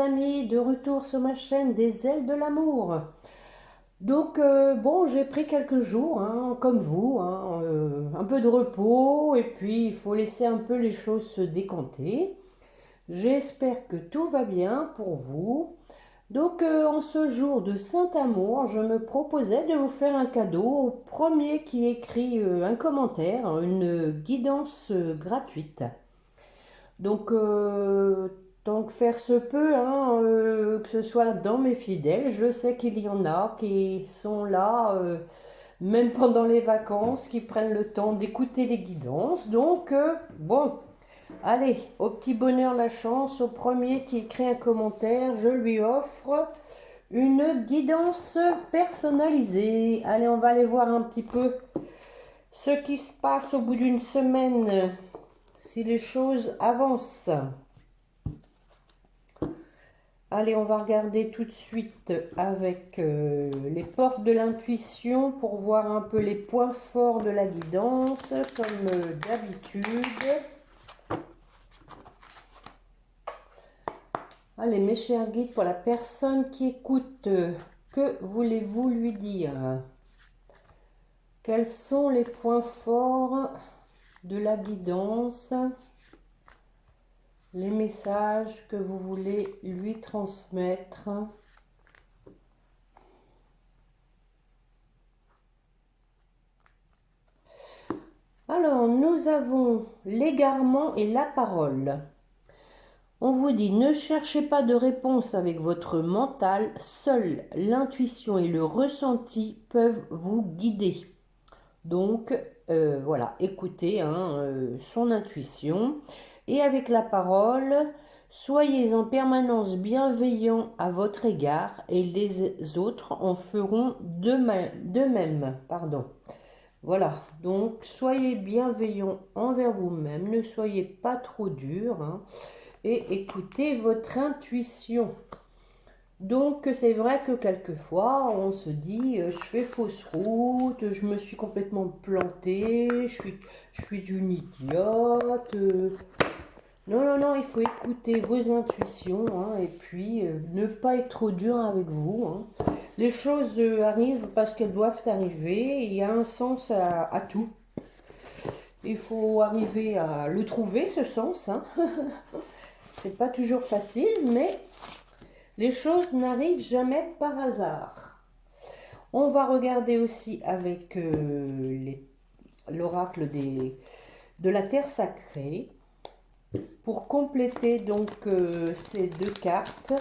amis, de retour sur ma chaîne des ailes de l'amour. Donc bon, j'ai pris quelques jours, hein, comme vous, hein, un peu de repos et puis il faut laisser un peu les choses se décanter. J'espère que tout va bien pour vous. Donc en ce jour de Saint-Amour, je me proposais de vous faire un cadeau au premier qui écrit un commentaire, une guidance gratuite. Donc, faire se peut, hein, que ce soit dans mes fidèles. Je sais qu'il y en a qui sont là, même pendant les vacances, qui prennent le temps d'écouter les guidances. Donc, bon, allez, au petit bonheur la chance, au premier qui écrit un commentaire, je lui offre une guidance personnalisée. Allez, on va aller voir un petit peu ce qui se passe au bout d'une semaine, si les choses avancent. Allez, on va regarder tout de suite avec les portes de l'intuition pour voir un peu les points forts de la guidance, comme d'habitude. Allez, mes chers guides, pour la personne qui écoute, que voulez-vous lui dire? Quels sont les points forts de la guidance? Les messages que vous voulez lui transmettre? Alors, nous avons l'égarement et la parole. On vous dit, ne cherchez pas de réponse avec votre mental, seule l'intuition et le ressenti peuvent vous guider. Donc, voilà, écoutez son intuition. Et avec la parole, soyez en permanence bienveillants à votre égard et les autres en feront de même. Voilà, donc soyez bienveillants envers vous-même, ne soyez pas trop durs, hein, et écoutez votre intuition. Donc c'est vrai que quelquefois on se dit je fais fausse route, je me suis complètement plantée, je suis une idiote. Non, non, non, il faut écouter vos intuitions, hein, et puis ne pas être trop dur avec vous, hein. Les choses arrivent parce qu'elles doivent arriver, il y a un sens à tout. Il faut arriver à le trouver, ce sens, hein. C'est pas toujours facile, mais les choses n'arrivent jamais par hasard. On va regarder aussi avec l'oracle de la terre sacrée pour compléter donc ces deux cartes.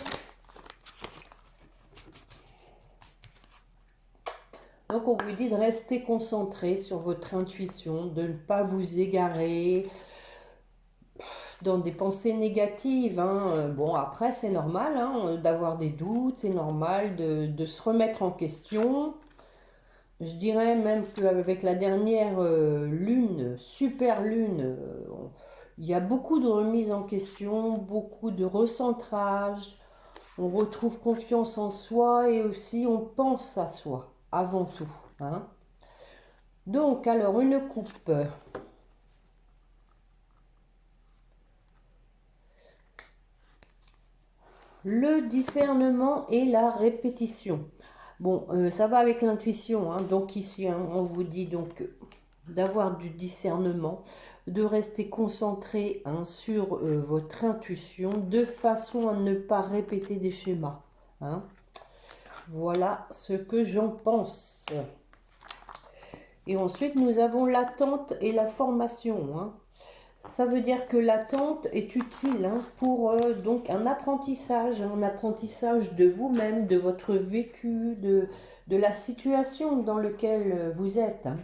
Donc on vous dit de rester concentré sur votre intuition, de ne pas vous égarer dans des pensées négatives, hein. Bon, après c'est normal, hein, d'avoir des doutes, c'est normal de se remettre en question. Je dirais même qu'avec la dernière lune, super lune, il y a beaucoup de remise en question, beaucoup de recentrage. On retrouve confiance en soi et aussi on pense à soi avant tout, hein. Donc, alors, une coupe. Le discernement et la répétition. Bon, ça va avec l'intuition, hein. Donc ici, hein, on vous dit donc d'avoir du discernement, de rester concentré, hein, sur votre intuition, de façon à ne pas répéter des schémas, hein. Voilà ce que j'en pense. Et ensuite, nous avons l'attente et la formation, hein. Ça veut dire que l'attente est utile, hein, pour donc un apprentissage de vous-même, de votre vécu, de la situation dans laquelle vous êtes, hein.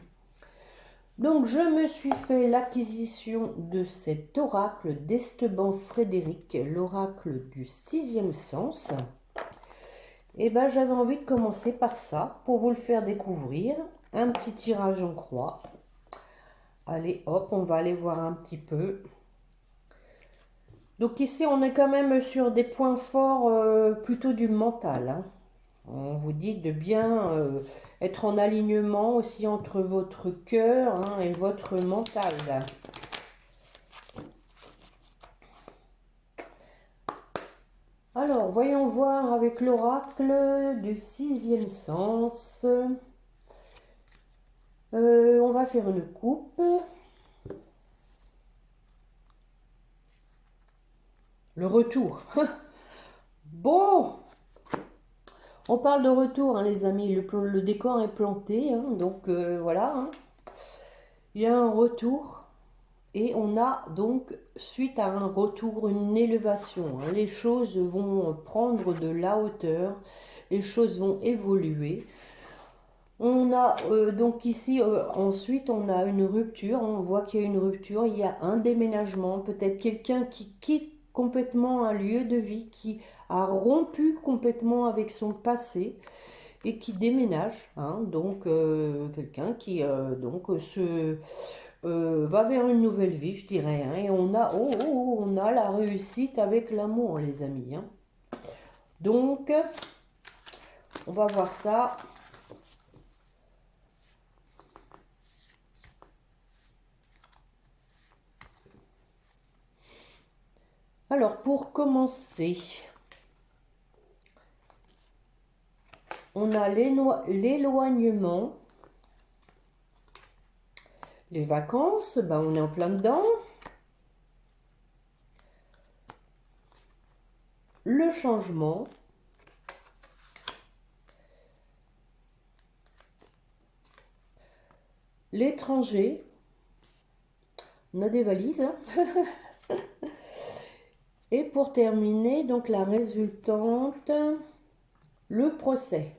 Donc je me suis fait l'acquisition de cet oracle d'Esteban Frédéric, l'oracle du sixième sens. Et ben j'avais envie de commencer par ça, pour vous le faire découvrir. Un petit tirage en croix. Allez, hop, on va aller voir un petit peu. Donc ici, on est quand même sur des points forts plutôt du mental, hein. On vous dit de bien être en alignement aussi entre votre cœur, hein, et votre mental. Alors, voyons voir avec l'oracle du sixième sens. On va faire une coupe. Le retour. Bon, on parle de retour, hein, les amis. Le décor est planté, hein, donc voilà. Hein. Il y a un retour. Et on a donc, suite à un retour, une élévation. Hein. Les choses vont prendre de la hauteur, les choses vont évoluer. On a donc ici, ensuite, on a une rupture. On voit qu'il y a une rupture, il y a un déménagement. Peut-être quelqu'un qui quitte complètement un lieu de vie, qui a rompu complètement avec son passé et qui déménage. Hein. Donc, quelqu'un qui va vers une nouvelle vie, je dirais. Hein. Et on a la réussite avec l'amour, les amis. Hein. Donc, on va voir ça. Alors, pour commencer, on a l'éloignement, les vacances, ben on est en plein dedans. Le changement, l'étranger, on a des valises. Hein. Et pour terminer, donc la résultante, le procès.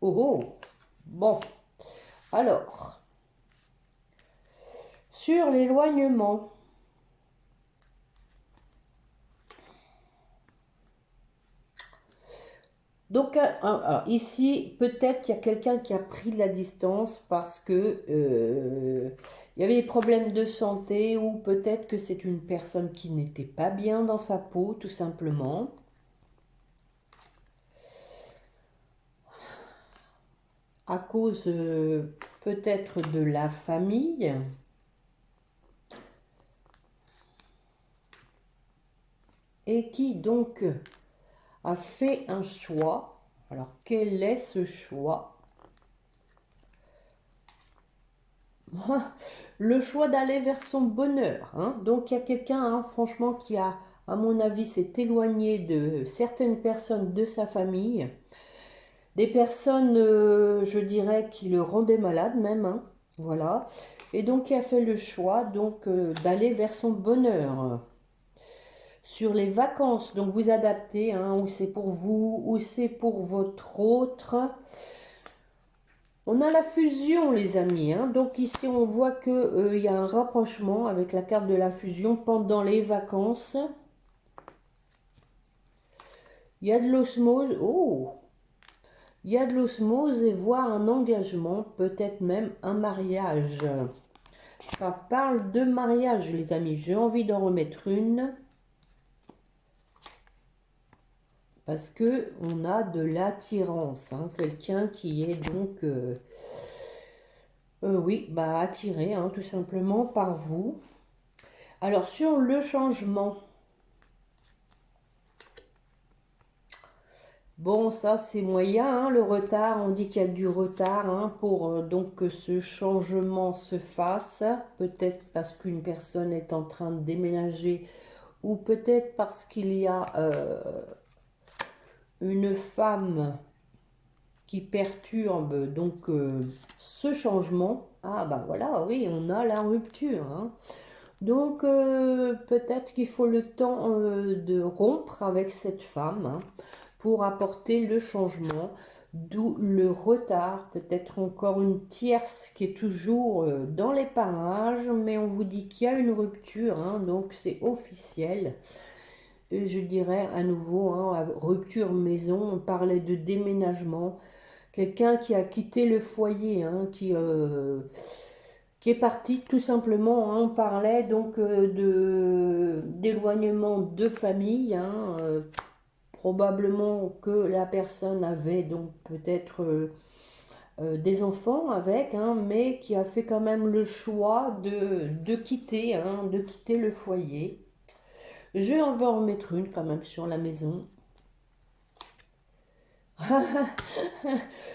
Oh oh, bon, alors, sur l'éloignement, donc alors, ici, peut-être qu'il y a quelqu'un qui a pris de la distance parce que il y avait des problèmes de santé ou peut-être que c'est une personne qui n'était pas bien dans sa peau, tout simplement. À cause peut-être de la famille. Et qui donc a fait un choix. Alors, quel est ce choix? Le choix d'aller vers son bonheur. Hein. Donc, il y a quelqu'un, hein, franchement, qui a, à mon avis, s'est éloigné de certaines personnes de sa famille. Des personnes, je dirais, qui le rendaient malade même. Hein. Voilà. Et donc, il a fait le choix donc d'aller vers son bonheur. Sur les vacances, donc vous adaptez, hein, ou c'est pour vous, ou c'est pour votre autre. On a la fusion, les amis. Hein. Donc ici, on voit qu'il y a un rapprochement avec la carte de la fusion pendant les vacances. Il y a de l'osmose. Oh! Il y a de l'osmose et voire un engagement, peut-être même un mariage. Ça parle de mariage, les amis. J'ai envie d'en remettre une. Parce que on a de l'attirance, hein, quelqu'un qui est donc, oui, bah attiré, hein, tout simplement par vous. Alors sur le changement, bon ça c'est moyen, hein, le retard, on dit qu'il y a du retard hein, pour donc que ce changement se fasse, peut-être parce qu'une personne est en train de déménager ou peut-être parce qu'il y a une femme qui perturbe donc ce changement. Ah bah voilà, oui, on a la rupture. Hein. Donc peut-être qu'il faut le temps de rompre avec cette femme hein, pour apporter le changement, d'où le retard, peut-être encore une tierce qui est toujours dans les parages, mais on vous dit qu'il y a une rupture, hein, donc c'est officiel. Et je dirais à nouveau, hein, rupture maison, on parlait de déménagement, quelqu'un qui a quitté le foyer, hein, qui est parti tout simplement. Hein. On parlait donc d'éloignement de famille. Hein, probablement que la personne avait donc peut-être des enfants avec, hein, mais qui a fait quand même le choix de quitter, hein, de quitter le foyer. Je vais en remettre une quand même sur la maison.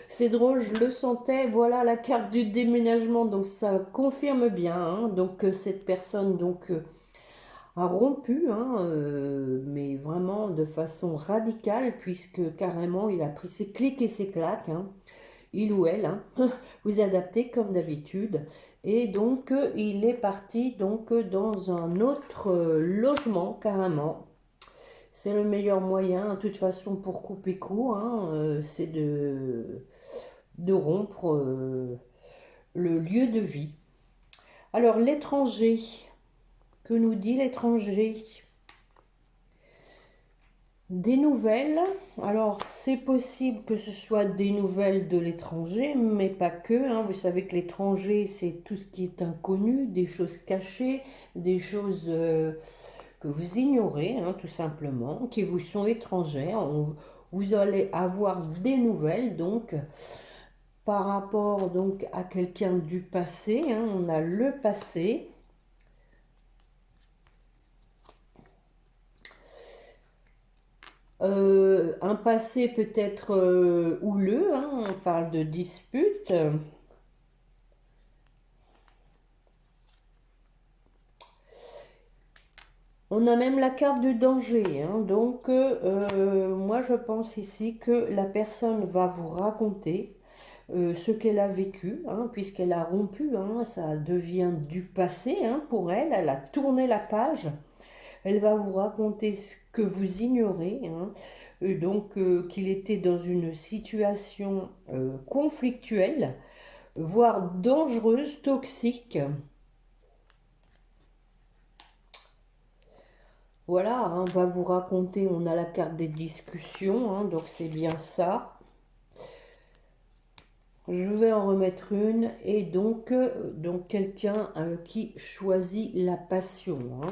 C'est drôle, je le sentais. Voilà la carte du déménagement, donc ça confirme bien, hein. Donc cette personne a rompu, hein, mais vraiment de façon radicale, puisque carrément il a pris ses clics et ses claques, hein, il ou elle, hein, vous adaptez comme d'habitude. Et donc il est parti dans un autre logement carrément. C'est le meilleur moyen, de toute façon, pour couper court, hein, c'est de rompre le lieu de vie. Alors, l'étranger, que nous dit l'étranger? Des nouvelles. Alors, c'est possible que ce soit des nouvelles de l'étranger, mais pas que, hein. Vous savez que l'étranger, c'est tout ce qui est inconnu, des choses cachées, des choses que vous ignorez, hein, tout simplement, qui vous sont étrangères. Vous allez avoir des nouvelles, donc, par rapport donc à quelqu'un du passé, hein. On a le passé. Un passé peut-être houleux, hein, on parle de dispute. On a même la carte de danger, hein. Donc moi je pense ici que la personne va vous raconter ce qu'elle a vécu, hein, puisqu'elle a rompu, hein, ça devient du passé, hein, pour elle, elle a tourné la page. Elle va vous raconter ce que vous ignorez, hein. Donc qu'il était dans une situation conflictuelle, voire dangereuse, toxique. Voilà, hein, on va vous raconter, on a la carte des discussions, hein, donc c'est bien ça. Je vais en remettre une, et donc quelqu'un qui choisit la passion, hein.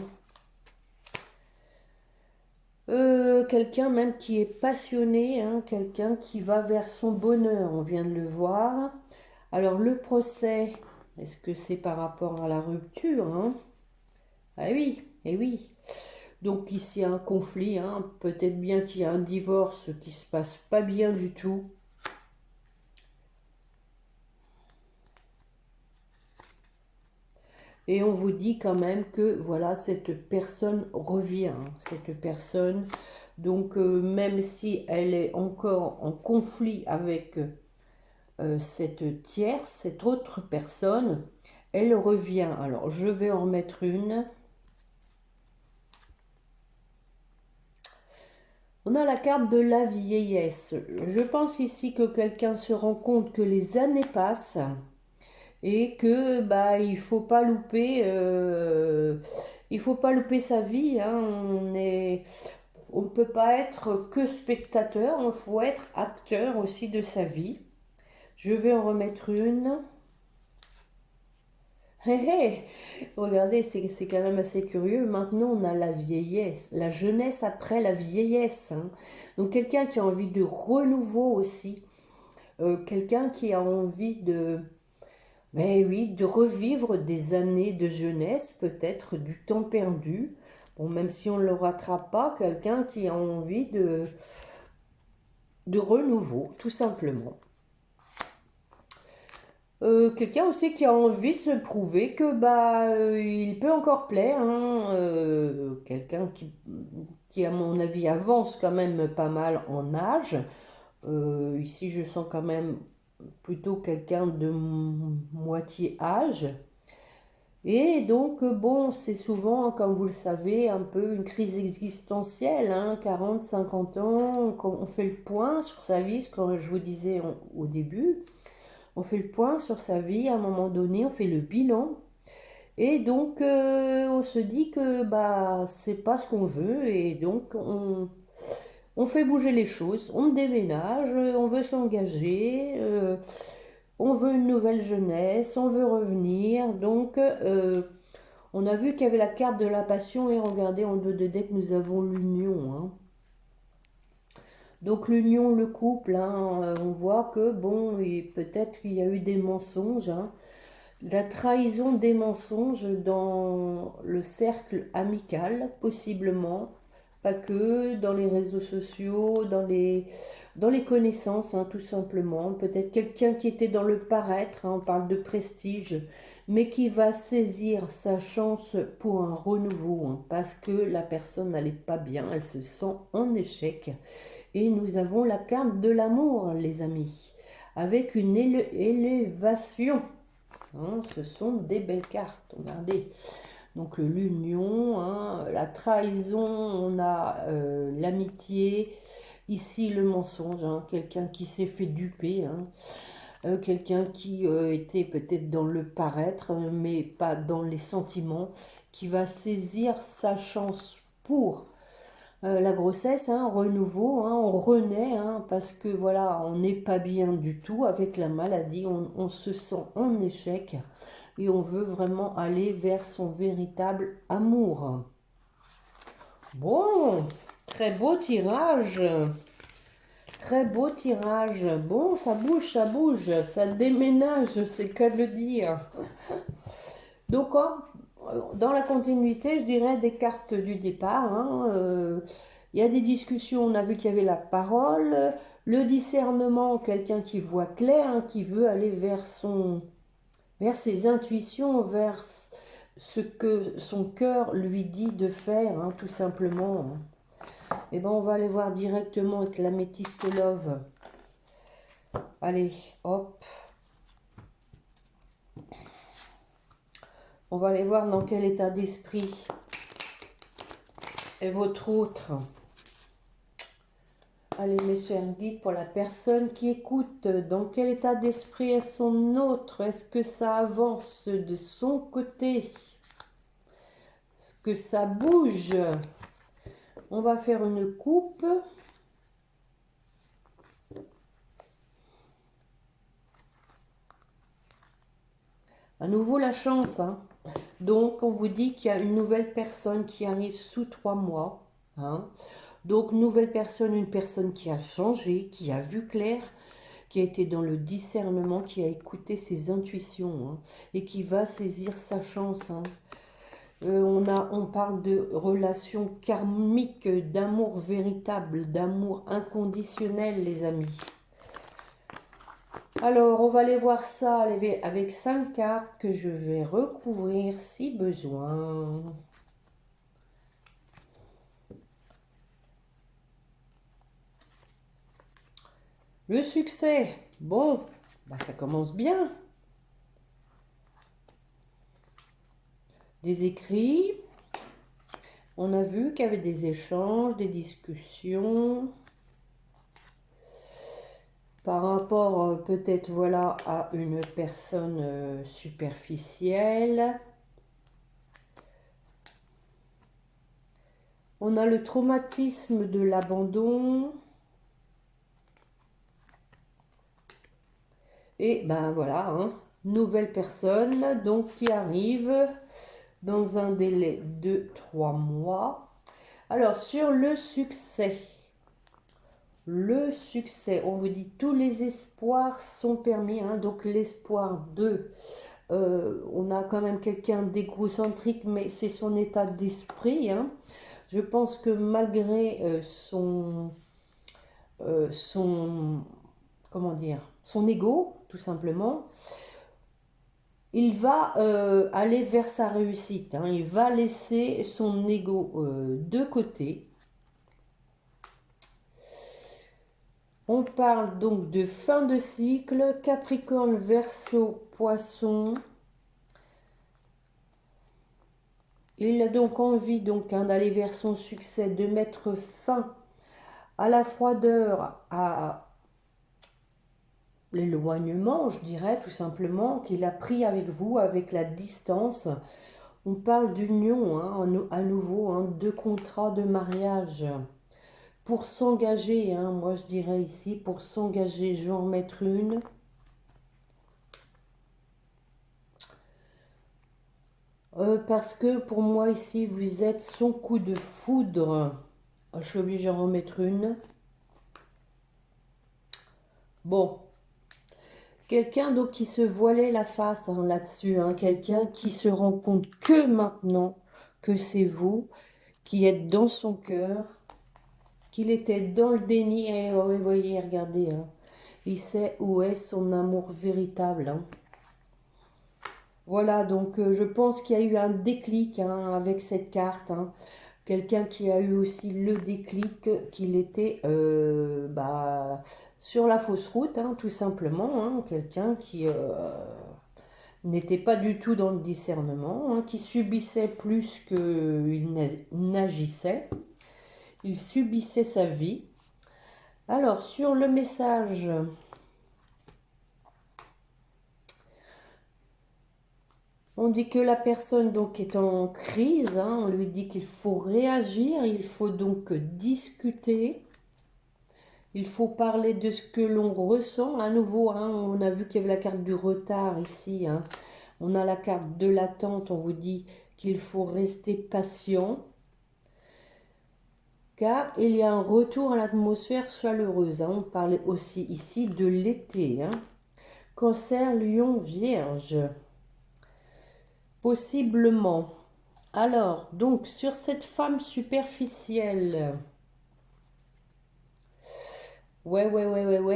Quelqu'un même qui est passionné, hein, quelqu'un qui va vers son bonheur, on vient de le voir. Alors le procès, est-ce que c'est par rapport à la rupture, hein? Ah oui, eh oui. Donc ici un conflit, hein, peut-être bien qu'il y a un divorce qui se passe pas bien du tout. Et on vous dit quand même que voilà, cette personne revient, hein, cette personne. Donc même si elle est encore en conflit avec cette tierce, cette autre personne, elle revient. Alors je vais en remettre une. On a la carte de la vieillesse. Je pense ici que quelqu'un se rend compte que les années passent et que bah il faut pas louper sa vie, hein. On ne peut pas être que spectateur, il faut être acteur aussi de sa vie. Je vais en remettre une. Hé hé, regardez, c'est quand même assez curieux. Maintenant, on a la vieillesse, la jeunesse après la vieillesse, hein. Donc, quelqu'un qui a envie de renouveau aussi. Quelqu'un qui a envie ben oui, de revivre des années de jeunesse, peut-être du temps perdu. Bon, même si on ne le rattrape pas, quelqu'un qui a envie de renouveau, tout simplement. Quelqu'un aussi qui a envie de se prouver que bah il peut encore plaire, hein. Quelqu'un qui à mon avis avance quand même pas mal en âge. Ici je sens quand même plutôt quelqu'un de moitié âge. Et donc bon, c'est souvent, comme vous le savez, un peu une crise existentielle, hein, 40, 50 ans, quand on fait le point sur sa vie, comme je vous disais au début. On fait le point sur sa vie à un moment donné, on fait le bilan. Et donc, on se dit que bah, c'est pas ce qu'on veut. Et donc, on fait bouger les choses. On déménage, on veut s'engager, on veut une nouvelle jeunesse, on veut revenir. Donc, on a vu qu'il y avait la carte de la passion. Et regardez, en dos de deck, nous avons l'union, hein. Donc l'union, le couple, hein, on voit que bon, peut-être qu'il y a eu des mensonges, hein, la trahison des mensonges dans le cercle amical, possiblement. Pas que dans les réseaux sociaux, dans les connaissances, hein, tout simplement. Peut-être quelqu'un qui était dans le paraître, hein, on parle de prestige, mais qui va saisir sa chance pour un renouveau, hein, parce que la personne n'allait pas bien, elle se sent en échec. Et nous avons la carte de l'amour, les amis, avec une élévation. Hein, ce sont des belles cartes, regardez. Donc l'union, hein, la trahison, on a l'amitié, ici le mensonge, hein, quelqu'un qui s'est fait duper, hein, quelqu'un qui était peut-être dans le paraître, mais pas dans les sentiments, qui va saisir sa chance pour la grossesse, hein, renouveau, hein, on renaît, hein, parce que voilà, on n'est pas bien du tout avec la maladie, on se sent en échec et on veut vraiment aller vers son véritable amour. Bon, très beau tirage. Très beau tirage. Bon, ça bouge, ça déménage, c'est le cas de le dire. Donc, dans la continuité, je dirais des cartes du départ. Hein, il y a des discussions, on a vu qu'il y avait la parole, le discernement, quelqu'un qui voit clair, hein, qui veut aller vers ses intuitions, vers ce que son cœur lui dit de faire, hein, tout simplement. Et ben on va aller voir directement avec l'améthyste love. Allez, hop. On va aller voir dans quel état d'esprit est votre autre. Allez, mes chers guides, pour la personne qui écoute, dans quel état d'esprit est son autre? Est-ce que ça avance de son côté? Est-ce que ça bouge? On va faire une coupe. À nouveau la chance, hein. Donc on vous dit qu'il y a une nouvelle personne qui arrive sous 3 mois. Hein. Donc nouvelle personne, une personne qui a changé, qui a vu clair, qui a été dans le discernement, qui a écouté ses intuitions, hein, et qui va saisir sa chance. Hein. On parle de relations karmiques, d'amour véritable, d'amour inconditionnel, les amis. Alors, on va aller voir ça avec 5 cartes que je vais recouvrir si besoin. Le succès, bon, bah ça commence bien. Des écrits, on a vu qu'il y avait des échanges, des discussions. Par rapport peut-être voilà à une personne superficielle. On a le traumatisme de l'abandon. Et ben voilà, hein, nouvelle personne donc qui arrive dans un délai de 3 mois. Alors sur le succès, on vous dit tous les espoirs sont permis, hein, donc l'espoir de... on a quand même quelqu'un d'égocentrique, mais c'est son état d'esprit. Hein. Je pense que malgré comment dire, son ego, tout simplement, il va aller vers sa réussite. Hein. Il va laisser son ego de côté. On parle donc de fin de cycle, Capricorne, Verseau, Poisson. Il a donc envie d'aller vers son succès, de mettre fin à la froideur, à l'éloignement, je dirais tout simplement, qu'il a pris avec vous, avec la distance. On parle d'union, hein, à nouveau, hein, de contrat de mariage. Pour s'engager, hein, moi je dirais ici, pour s'engager, je vais en mettre une. Parce que pour moi ici, vous êtes son coup de foudre. Je suis obligée d'en remettre une. Bon. Quelqu'un donc qui se voilait la face, hein, là-dessus. Hein, quelqu'un qui se rend compte que maintenant que c'est vous, qui est dans son cœur, qu'il était dans le déni. Et vous voyez, regardez, hein, il sait où est son amour véritable. Hein. Voilà, donc je pense qu'il y a eu un déclic hein, avec cette carte. Hein. Quelqu'un qui a eu aussi le déclic qu'il était sur la fausse route, hein, tout simplement. Hein. Quelqu'un qui n'était pas du tout dans le discernement, hein, qui subissait plus qu'il n'agissait. Il subissait sa vie. Alors, sur le message, on dit que la personne donc est en crise, hein, on lui dit qu'il faut réagir, il faut donc discuter, il faut parler de ce que l'on ressent. À nouveau, hein, on a vu qu'il y avait la carte du retard ici, hein. On a la carte de l'attente, on vous dit qu'il faut rester patient, car il y a un retour à l'atmosphère chaleureuse. Hein. On parle aussi ici de l'été. Hein. Cancer, Lion, Vierge. Possiblement. Alors, donc, sur cette femme superficielle, ouais,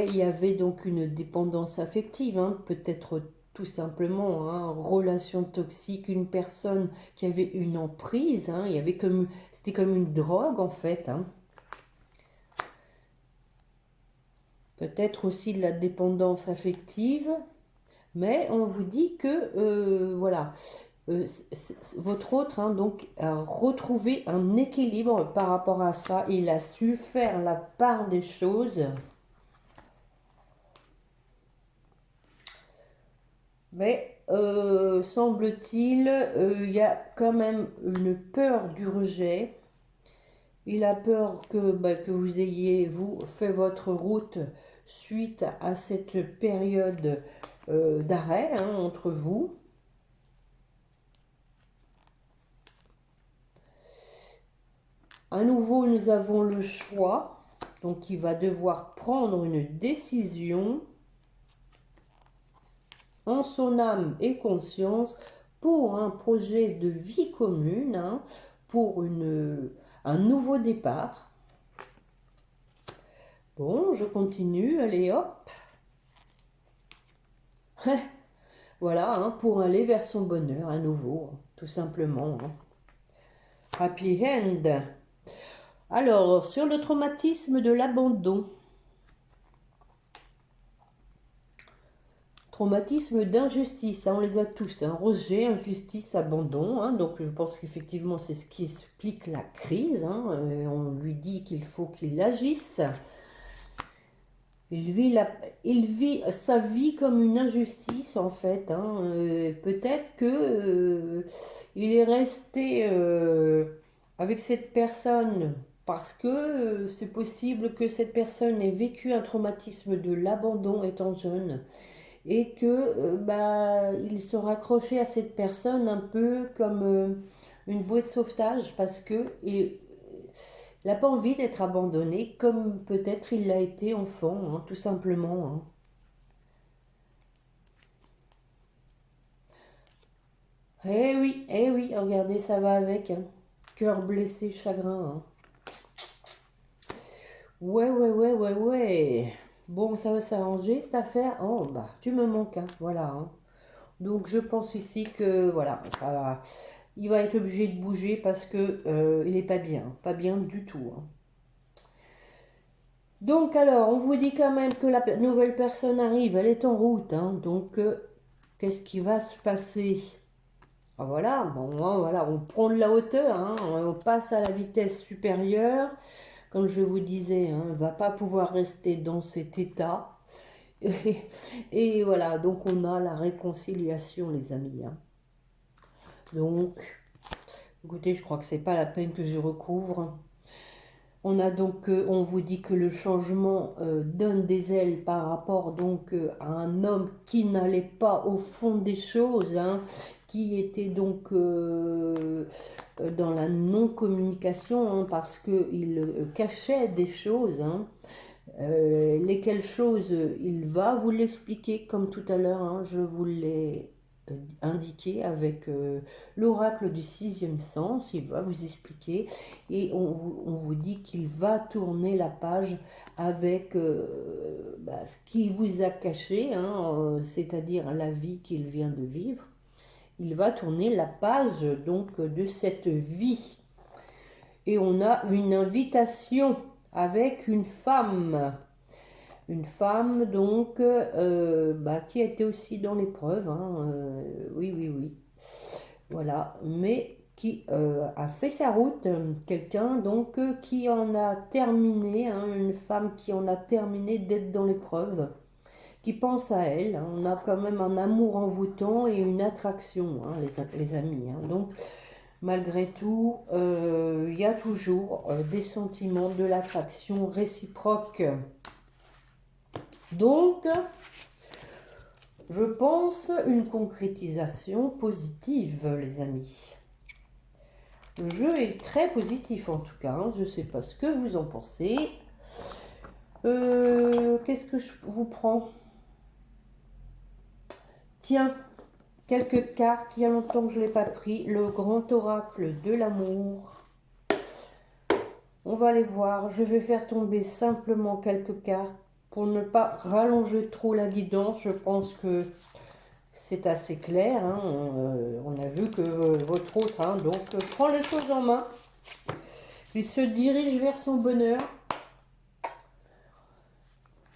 il y avait donc une dépendance affective, hein, peut-être tout simplement, hein, relation toxique, une personne qui avait une emprise, hein, il y avait comme, c'était comme une drogue en fait, hein. Peut-être aussi de la dépendance affective, mais on vous dit que, voilà, votre autre hein, donc a retrouvé un équilibre par rapport à ça. Il a su faire la part des choses. Mais semble-t-il, il y a quand même une peur du rejet. Il a peur que vous ayez, vous, fait votre route suite à cette période d'arrêt hein, entre vous. À nouveau, nous avons le choix. Donc, il va devoir prendre une décision en son âme et conscience pour un projet de vie commune, hein, pour un nouveau départ. Bon, je continue, allez hop. Voilà, hein, pour aller vers son bonheur à nouveau, tout simplement. Hein. Happy end. Alors, sur le traumatisme de l'abandon. Traumatisme d'injustice, hein, on les a tous, hein, rejet, injustice, abandon. Hein, donc je pense qu'effectivement c'est ce qui explique la crise. Hein, on lui dit qu'il faut qu'il agisse. Il vit sa vie comme une injustice en fait. Hein, peut-être que il est resté avec cette personne parce que c'est possible que cette personne ait vécu un traumatisme de l'abandon étant jeune. Et que il se raccrochait à cette personne un peu comme une bouée de sauvetage parce que il n'a pas envie d'être abandonné comme peut-être il l'a été enfant, hein, tout simplement. Hein. Eh oui, regardez, ça va avec. Hein. Cœur blessé, chagrin. Hein. Ouais. Bon, ça va s'arranger cette affaire. Oh, bah, tu me manques, hein. Voilà. Hein. Donc je pense ici que voilà, ça va, il va être obligé de bouger parce que il est pas bien du tout. Hein. Donc alors, on vous dit quand même que la nouvelle personne arrive, elle est en route. Hein. Donc qu'est-ce qui va se passer? Ah, voilà, bon, hein, voilà, on prend de la hauteur, hein, on passe à la vitesse supérieure. Comme je vous disais, hein, on ne va pas pouvoir rester dans cet état. Et voilà, donc on a la réconciliation, les amis. Hein. Donc, écoutez, je crois que c'est pas la peine que je recouvre. On a donc, on vous dit que le changement donne des ailes par rapport donc à un homme qui n'allait pas au fond des choses, hein, qui était donc dans la non-communication hein, parce qu'il cachait des choses. Hein. Lesquelles choses il va vous l'expliquer comme tout à l'heure, hein, je vous l'ai indiqué avec l'oracle du sixième sens. Il va vous expliquer et on vous dit qu'il va tourner la page avec ce qu'il vous a caché, hein, c'est-à-dire la vie qu'il vient de vivre. Il va tourner la page donc de cette vie. Et on a une invitation avec une femme. Une femme donc qui a été aussi dans l'épreuve, hein, oui, oui, oui. Voilà, mais qui a fait sa route. Quelqu'un donc qui en a terminé, hein, une femme qui en a terminé d'être dans l'épreuve, qui pense à elle. Hein. On a quand même un amour envoûtant et une attraction, hein, les amis. Hein. Donc, malgré tout, il y a toujours des sentiments de l'attraction réciproque. Donc, je pense une concrétisation positive, les amis. Le jeu est très positif en tout cas. Hein. Je ne sais pas ce que vous en pensez. Qu'est-ce que je vous prends? Tiens, quelques cartes. Il y a longtemps que je ne l'ai pas pris. Le grand oracle de l'amour. On va les voir. Je vais faire tomber simplement quelques cartes pour ne pas rallonger trop la guidance. Je pense que c'est assez clair. Hein. On a vu que votre autre donc prend les choses en main. Il se dirige vers son bonheur.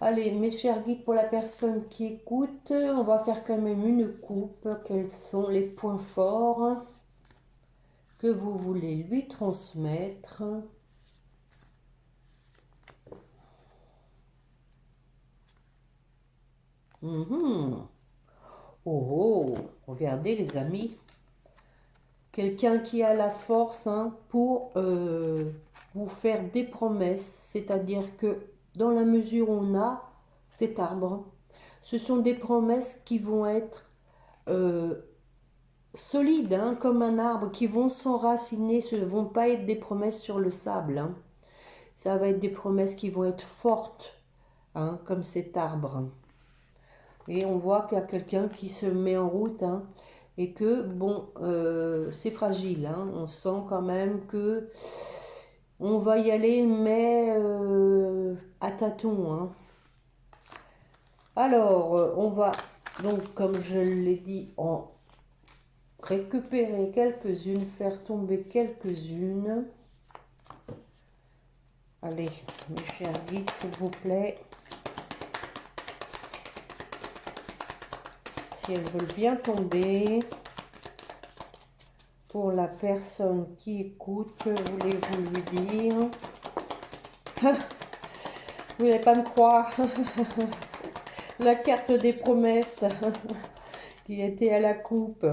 Allez, mes chers guides, pour la personne qui écoute, on va faire quand même une coupe. Quels sont les points forts que vous voulez lui transmettre? Oh, regardez les amis. Quelqu'un qui a la force pour vous faire des promesses. C'est-à-dire que dans la mesure où on a cet arbre, ce sont des promesses qui vont être solides, comme un arbre, qui vont s'enraciner. Ce ne vont pas être des promesses sur le sable. Ça va être des promesses qui vont être fortes, comme cet arbre. Et on voit qu'il y a quelqu'un qui se met en route, et que, bon, c'est fragile. On sent quand même que on va y aller, mais à tâtons. Alors, on va, donc, comme je l'ai dit, en récupérer quelques-unes, faire tomber quelques-unes. Allez, mes chers guides, s'il vous plaît. Si elles veulent bien tomber. Pour la personne qui écoute, voulez-vous lui dire? Vous n'allez pas me croire. La carte des promesses qui était à la coupe.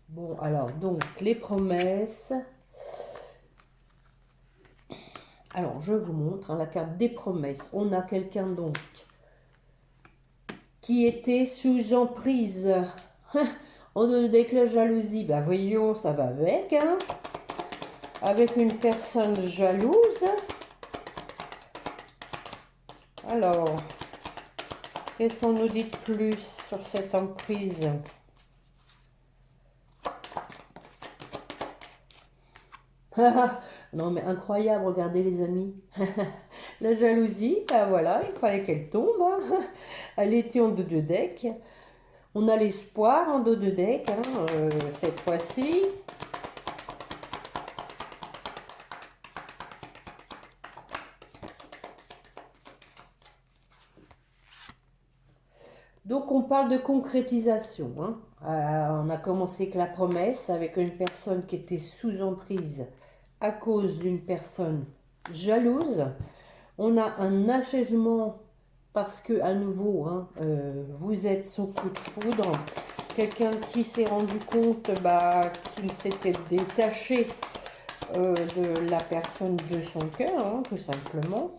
Bon, alors, donc, les promesses. Alors, je vous montre la carte des promesses. On a quelqu'un, donc, qui était sous emprise. On donne des clés jalousie. Ben, voyons, ça va avec. Avec une personne jalouse. Alors, qu'est-ce qu'on nous dit de plus sur cette emprise? Non mais incroyable, regardez les amis. La jalousie, ben voilà, il fallait qu'elle tombe. Elle était en dos de deck. On a l'espoir en dos de deck, cette fois-ci. Donc on parle de concrétisation. On a commencé avec la promesse, avec une personne qui était sous emprise à cause d'une personne jalouse. On a un achèvement parce que à nouveau, vous êtes son coup de foudre. Quelqu'un qui s'est rendu compte qu'il s'était détaché de la personne de son cœur, tout simplement.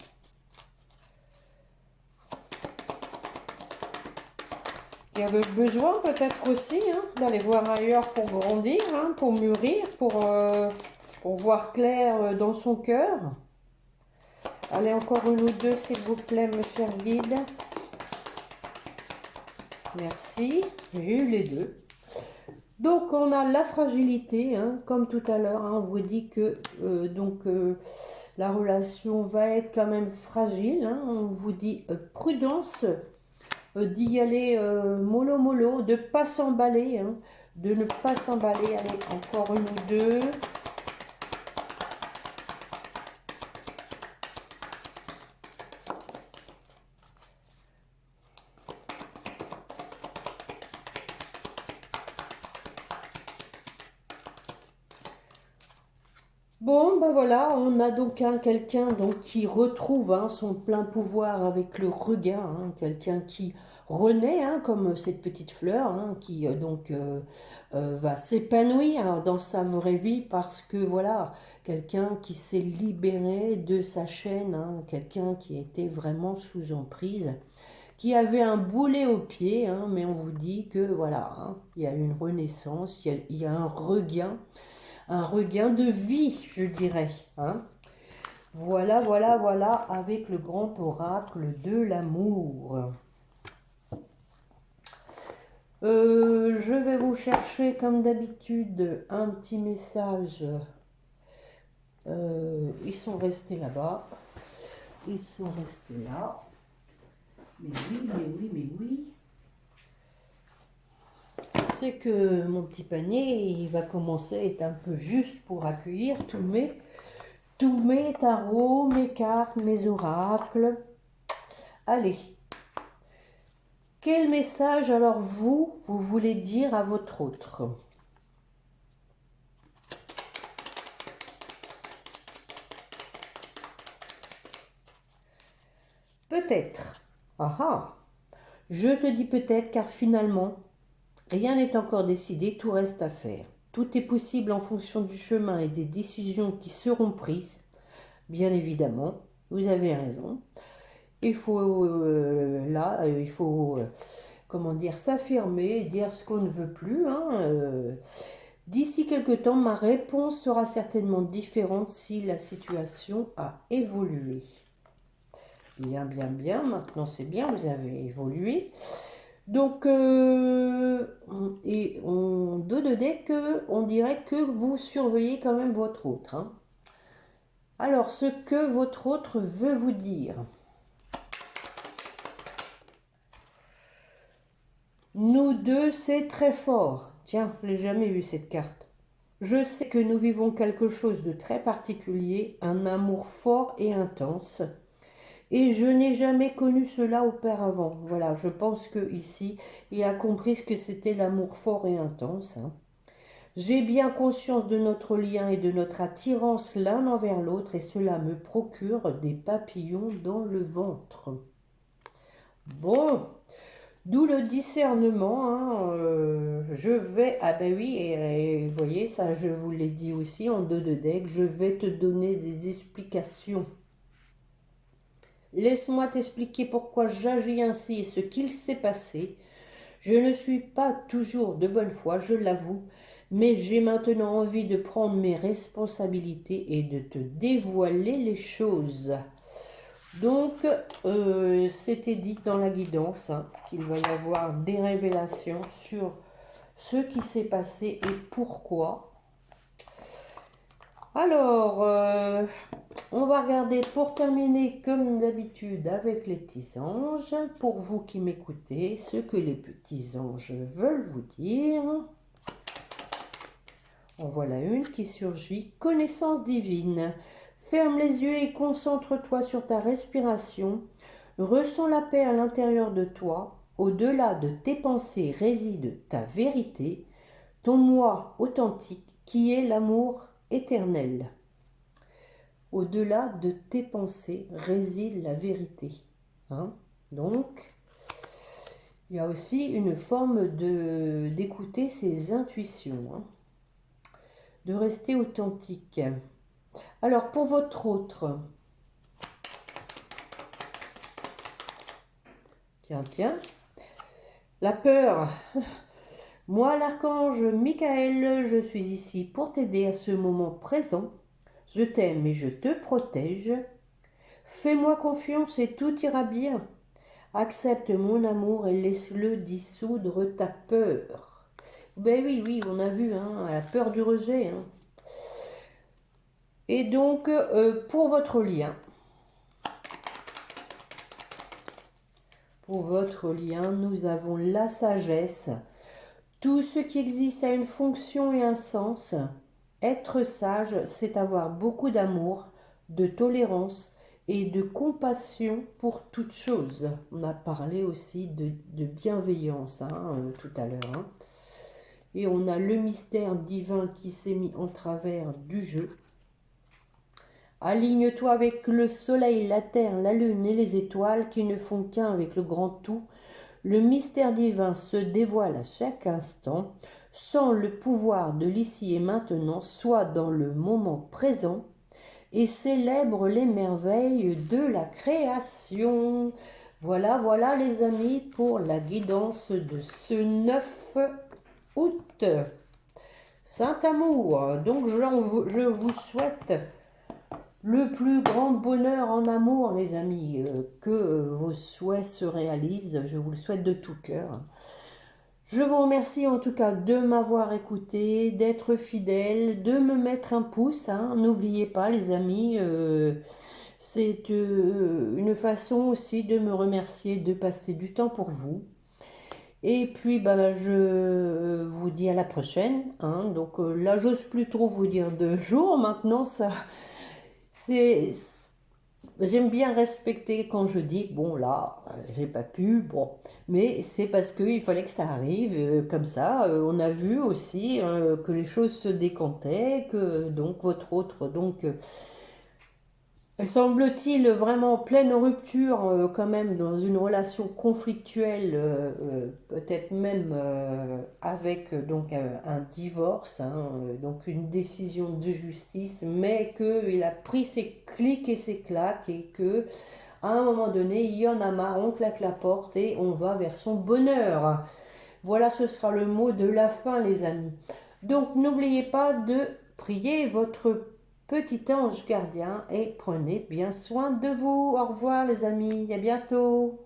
Il y avait besoin peut-être aussi d'aller voir ailleurs pour grandir, pour mûrir, pour voir clair dans son cœur. Allez, encore une ou deux, s'il vous plaît, mes chers guides. Merci. J'ai eu les deux. Donc, on a la fragilité, hein, comme tout à l'heure. Hein, on vous dit que la relation va être quand même fragile. Hein, on vous dit prudence, d'y aller mollo mollo, de ne pas s'emballer. Hein, de ne pas s'emballer. Allez, encore une ou deux. Bon, ben voilà, on a donc quelqu'un donc qui retrouve hein, son plein pouvoir avec le regain, hein, quelqu'un qui renaît hein, comme cette petite fleur hein, qui va s'épanouir dans sa vraie vie parce que voilà, quelqu'un qui s'est libéré de sa chaîne, hein, quelqu'un qui était vraiment sous emprise, qui avait un boulet au pied, hein, mais on vous dit que voilà, hein, il y a une renaissance, il y a un regain de vie, je dirais. Hein. Voilà, voilà, voilà, avec le grand oracle de l'amour. Je vais vous chercher, comme d'habitude, un petit message. Ils sont restés là-bas. Ils sont restés là. Mais oui, mais oui, mais oui. C'est que mon petit panier, il va commencer à être un peu juste pour accueillir tous mes tarots, mes cartes, mes oracles. Allez. Quel message alors vous voulez dire à votre autre? Peut-être. Ah ah. Je te dis peut-être car finalement, rien n'est encore décidé, tout reste à faire. Tout est possible en fonction du chemin et des décisions qui seront prises. Bien évidemment, vous avez raison. Il faut comment dire, s'affirmer, dire ce qu'on ne veut plus. Hein, D'ici quelque temps, ma réponse sera certainement différente si la situation a évolué. Bien, bien, bien. Maintenant, c'est bien, vous avez évolué. Donc, et on de deck, on dirait que vous surveillez quand même votre autre. Hein. Alors, ce que votre autre veut vous dire. Nous deux, c'est très fort. Tiens, je n'ai jamais vu cette carte. Je sais que nous vivons quelque chose de très particulier, un amour fort et intense. Et je n'ai jamais connu cela auparavant. Voilà, je pense que ici, il a compris ce que c'était l'amour fort et intense. Hein. J'ai bien conscience de notre lien et de notre attirance l'un envers l'autre et cela me procure des papillons dans le ventre. Bon, d'où le discernement. Hein, je vais, ah ben oui, et vous voyez, ça je vous l'ai dit aussi en dos de deck, je vais te donner des explications. Laisse-moi t'expliquer pourquoi j'agis ainsi et ce qu'il s'est passé. Je ne suis pas toujours de bonne foi, je l'avoue, mais j'ai maintenant envie de prendre mes responsabilités et de te dévoiler les choses. Donc, c'était dit dans la guidance hein, qu'il va y avoir des révélations sur ce qui s'est passé et pourquoi. Alors, on va regarder pour terminer comme d'habitude avec les petits anges. Pour vous qui m'écoutez, ce que les petits anges veulent vous dire. En voilà une qui surgit. Connaissance divine. Ferme les yeux et concentre-toi sur ta respiration. Ressens la paix à l'intérieur de toi. Au-delà de tes pensées réside ta vérité, ton moi authentique qui est l'amour éternel. Au-delà de tes pensées réside la vérité. Hein? Donc, il y a aussi une forme d'écouter ses intuitions, hein? De rester authentique. Alors, pour votre autre, tiens, la peur. Moi, l'archange Michael, je suis ici pour t'aider à ce moment présent. Je t'aime et je te protège. Fais-moi confiance et tout ira bien. Accepte mon amour et laisse-le dissoudre ta peur. Ben oui, oui, on a vu, hein, la peur du rejet. Hein. Et donc, pour votre lien, nous avons la sagesse. Tout ce qui existe a une fonction et un sens. Être sage, c'est avoir beaucoup d'amour, de tolérance et de compassion pour toute chose. On a parlé aussi de bienveillance tout à l'heure. Hein. Et on a le mystère divin qui s'est mis en travers du jeu. Aligne-toi avec le soleil, la terre, la lune et les étoiles qui ne font qu'un avec le grand tout. Le mystère divin se dévoile à chaque instant, sans le pouvoir de l'ici et maintenant, soit dans le moment présent, et célèbre les merveilles de la création. Voilà, voilà les amis pour la guidance de ce 9 août. Saint-Amour, donc je vous souhaite le plus grand bonheur en amour, les amis, que vos souhaits se réalisent. Je vous le souhaite de tout cœur. Je vous remercie en tout cas de m'avoir écouté, d'être fidèle, de me mettre un pouce. Hein. N'oubliez pas, les amis, c'est une façon aussi de me remercier, de passer du temps pour vous. Et puis, bah, je vous dis à la prochaine. Hein. Donc là, j'ose plus trop vous dire de jour. Maintenant, ça... C'est, j'aime bien respecter quand je dis, bon là, j'ai pas pu, bon, mais c'est parce qu'il fallait que ça arrive comme ça. On a vu aussi que les choses se décantaient, que donc votre autre, donc semble-t-il vraiment en pleine rupture quand même dans une relation conflictuelle, peut-être même avec donc un divorce, hein, donc une décision de justice, mais qu'il a pris ses clics et ses claques et que à un moment donné il y en a marre, on claque la porte et on va vers son bonheur. Voilà, ce sera le mot de la fin, les amis. Donc n'oubliez pas de prier votre petit ange gardien et prenez bien soin de vous. Au revoir les amis, à bientôt.